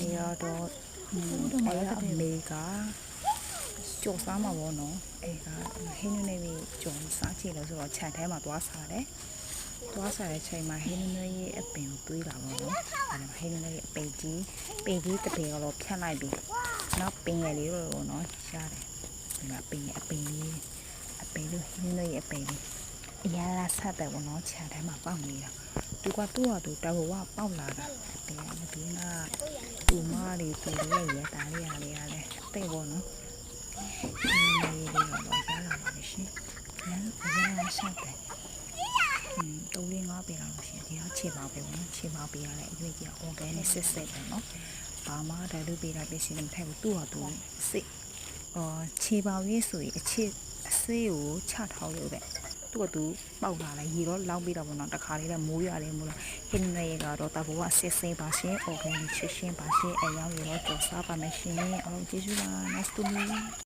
နေရတော့အဲ့ဒါအမေကကြော်စားမှာပေါ့နော်အဲ့ကဟင်းနေနေကြော်စားချင်လို့ဆိုတော့ခြံထဲမှာသွားစားတယ်သွားစားတဲ့ချိန်မှာဟင်းနေရဲ့အပင်ကိုတွေးတာပေါ့နော်အဲ့ဒါဟင်းနေရဲ့အပင်ကြီးတပင်ကတော့ဖြတ်လိုက်ပြီနောက်ပင်ရလေးတော့နော်ရှားတယ်ဒီမှာပင်လို့ဟင်းနေရဲ့အပင်လေးအရာလာဆက်တယ်ပေါ့နော်ခြံထဲမှာပေါက်နေတာသူကသူ့ဟာသူတောက်ဝပေါက်လာတာအပင်ကဒီကသူမလေးသူရဲ့ရတာလေးရတယ်တိတ်ပေါ့နော်ဒီလေးတော့ရလာပါရှင်အရာဆက်တယ်3-5ပေလောက်ရှင်ဒီကခြေပေါက်ပဲပေါ့နော်ခြေပေါက်ပေးရတဲ့အရွက်ကြီး organic စစ်ပေါ့နော်ဘာမှဒါလူပေးတာပြရှင်မထိုက်ဘူးသူ့ဟာသူစစ်ခြေပေါက်ရေးဆိုရင်အဆေးကိုချထောက်လို့တဲ့သူကသူပေါက်လာလိုက်ရေတော့လောင်းပြီးတော့ပေါ့နော်တခါလေးလည်းမိုးရတယ်မို့လို့ဟင်းနေရကတော့တဘောကစစ်ပါရှင် organic ချစ်ရှင်ပါရှင်အရောင်းရတော့ကြော်စားပါမယ်ရှင်အားလုံးကျေးဇူးပါ nice to meet you